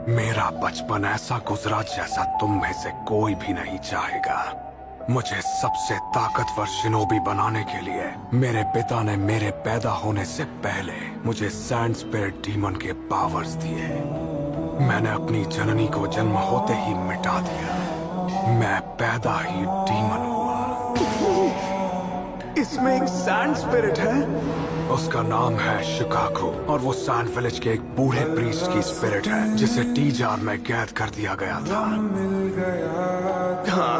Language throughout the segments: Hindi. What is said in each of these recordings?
मेरा बचपन ऐसा गुजरा जैसा तुम में से कोई भी नहीं चाहेगा। मुझे सबसे ताकतवर शिनोबी बनाने के लिए मेरे पिता ने मेरे पैदा होने से पहले मुझे सैंड स्पिरिट डीमन के पावर्स दिए। मैंने अपनी जननी को जन्म होते ही मिटा दिया। मैं पैदा ही डीमन हुआ। इसमें एक सैंड स्पिरिट है। उसका नाम है शिकागो और वो सैंड विलेज के एक बूढ़े प्रीस्ट की स्पिरिट है जिसे टी-जार में कैद कर दिया गया था। हाँ,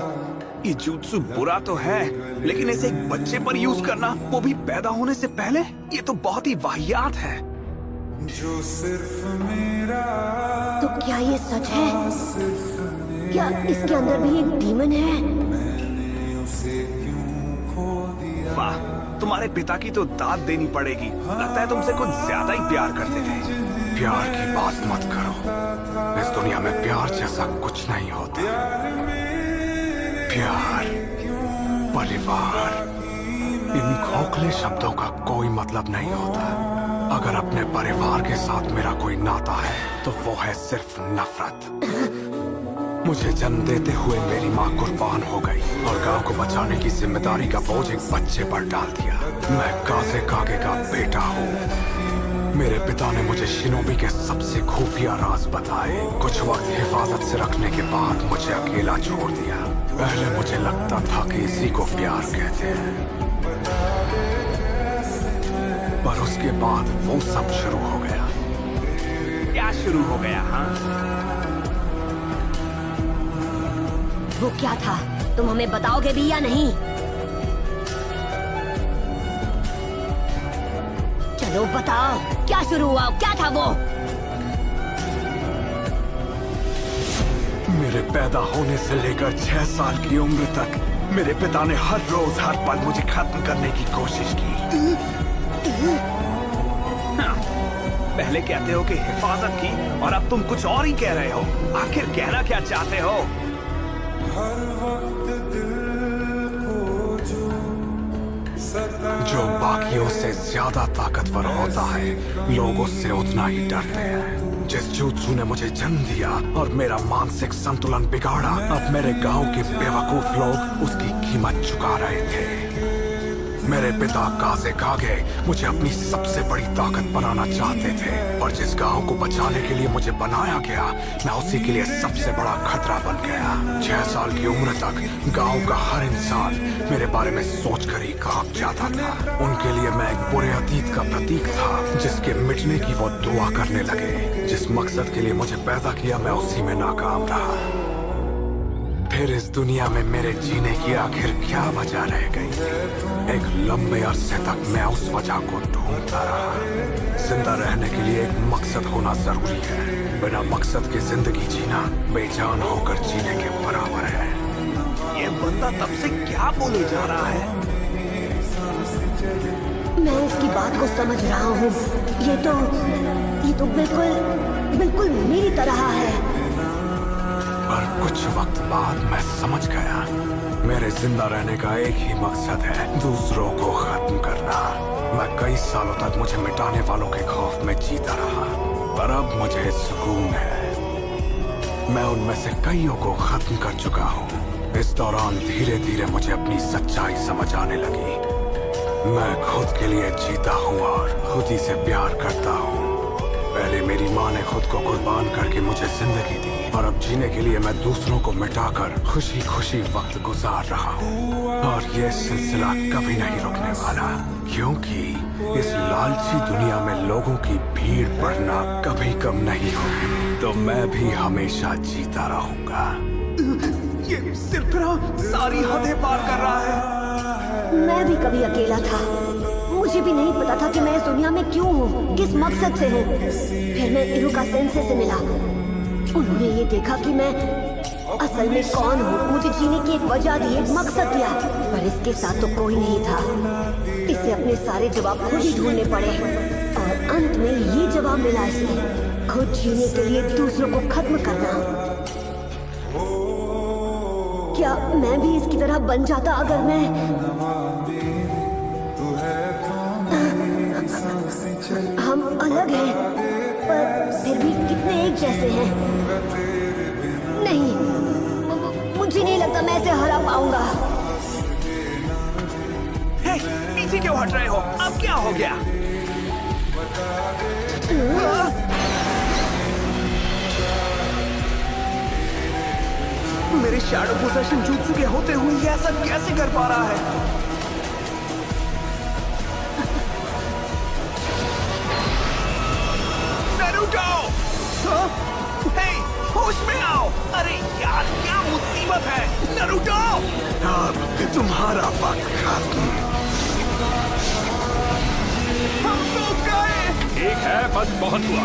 ये jutsu बुरा तो है, लेकिन इसे एक बच्चे पर यूज करना, वो भी पैदा होने से पहले, ये तो बहुत ही वाहियात है। जो सिर्फ मेरा तो क्या ये सच है? क्या इसके अंदर भी एक डीमन है? उसे क्यों खो दिया। वाह, तुम्हारे पिता की तो दाद देनी पड़ेगी। लगता है तुमसे कुछ ज्यादा ही प्यार करते थे। प्यार की बात मत करो। इस दुनिया में प्यार जैसा कुछ नहीं होता। प्यार, परिवार, इन खोखले शब्दों का कोई मतलब नहीं होता। अगर अपने परिवार के साथ मेरा कोई नाता है तो वो है सिर्फ नफरत। मुझे जन्म देते हुए मेरी माँ कुर्बान हो गई और गांव को बचाने की जिम्मेदारी का बोझ एक बच्चे पर डाल दिया। मैं काज़े कागे का बेटा हूँ। मेरे पिता ने मुझे शिनोबी के सबसे खुफिया राज बताए। कुछ वक्त हिफाजत से रखने के बाद मुझे अकेला छोड़ दिया। पहले मुझे लगता था कि इसी को प्यार कहते हैं, पर उसके बाद वो सब शुरू हो गया। क्या शुरू हो गया? हाँ, वो क्या था? तुम हमें बताओगे भी या नहीं? चलो बताओ, क्या शुरू हुआ? क्या था वो? मेरे पैदा होने से लेकर 6 साल की उम्र तक मेरे पिता ने हर रोज हर पल मुझे खत्म करने की कोशिश की। हाँ, पहले कहते हो कि हिफाजत की और अब तुम कुछ और ही कह रहे हो। आखिर कहना क्या चाहते हो? हर वक्त दिल को जो बाकियों से ज्यादा ताकतवर होता है, लोग उससे उतना ही डरते हैं। जिस जुत्सु ने मुझे जन्म दिया और मेरा मानसिक संतुलन बिगाड़ा, अब मेरे गांव के बेवकूफ लोग उसकी कीमत चुका रहे थे। मेरे पिता काज़े कागे मुझे अपनी सबसे बड़ी ताकत बनाना चाहते थे, और जिस गांव को बचाने के लिए मुझे बनाया गया, मैं उसी के लिए सबसे बड़ा खतरा बन गया। 6 साल की उम्र तक गांव का हर इंसान मेरे बारे में सोचकर ही कांप जाता था। उनके लिए मैं एक बुरे अतीत का प्रतीक था, जिसके मिटने की वो दुआ करने लगे। जिस मकसद के लिए मुझे पैदा किया, मैं उसी में नाकाम रहा। फिर इस दुनिया में मेरे जीने की आखिर क्या वजह रह गई? एक लंबे अरसे तक मैं उस वजह को ढूंढता रहा। जिंदा रहने के लिए एक मकसद होना जरूरी है। बिना मकसद के जिंदगी जीना बेजान होकर जीने के बराबर है। ये बंदा तब से क्या बोले जा रहा है? मैं इसकी बात को समझ रहा हूँ। ये तो बिल्कुल मेरी तरह है। पर कुछ वक्त बाद मैं समझ गया, मेरे जिंदा रहने का एक ही मकसद है, दूसरों को खत्म करना। मैं कई सालों तक मुझे मिटाने वालों के खौफ में जीता रहा, पर अब मुझे सुकून है। मैं उनमें से कईयों को खत्म कर चुका हूँ। इस दौरान धीरे धीरे मुझे अपनी सच्चाई समझ आने लगी। मैं खुद के लिए जीता हूँ और खुद ही से प्यार करता हूँ। पहले मेरी माँ ने खुद को कुर्बान करके मुझे जिंदगी दी, और अब जीने के लिए मैं दूसरों को मिटाकर खुशी खुशी वक्त गुजार रहा हूँ। और ये सिलसिला कभी नहीं रुकने वाला, क्योंकि इस लालची दुनिया में लोगों की भीड़ बढ़ना कभी कम नहीं होगी। तो मैं भी हमेशा जीता रहूंगा। ये सिर्फ सारी हदें पार कर रहा है। मैं भी कभी अकेला था। मुझे भी नहीं पता था कि मैं इस दुनिया में क्यों हूँ, किस मकसद से हूँ। फिर मैं इरुका सेंसे से मिला। उन्होंने ये देखा कि मैं असल में कौन हूँ, मुझे जीने की एक वजह दी, एक मकसद दिया। पर इसके साथ तो कोई नहीं था। इसे अपने सारे जवाब खुद ही ढूंढने पड़े, और अंत में ये जवाब मिला इसे, खुद जीने के लिए दूसरों को खत्म करना। क्या मैं भी इसकी तरह बन जाता अगर मैं... हम अलग हैं, पर फिर भी कितने एक जैसे हैं। नहीं, मुझे नहीं लगता मैं इसे हरा पाऊंगा। हे, पीछे क्यों हट रहे हो? अब क्या हो गया? मेरे शैडो पोसेशन जुत्सु के होते हुए ये ऐसा कैसे कर पा रहा है? नारुतो! हाँ? हे, होश में आओ! अरे यार, क्या मुसीबत है? नारुतो! अब तुम्हारा वक्त खत्म। हम तो गए! ठीक है, बस बहुत हुआ।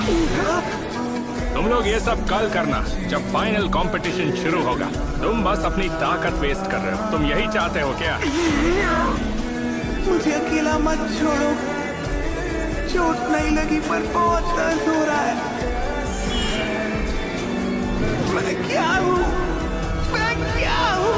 तुम लोग ये सब कल करना, जब फाइनल कंपटीशन शुरू होगा। तुम बस अपनी ताकत वेस्ट कर रहे हो। तुम यही चाहते हो क्या? मुझे अकेला मत छोड़ो। चोट नहीं लगी पर बहुत दर्द हो रहा है। मैं क्या हूँ? मैं क्या हूँ?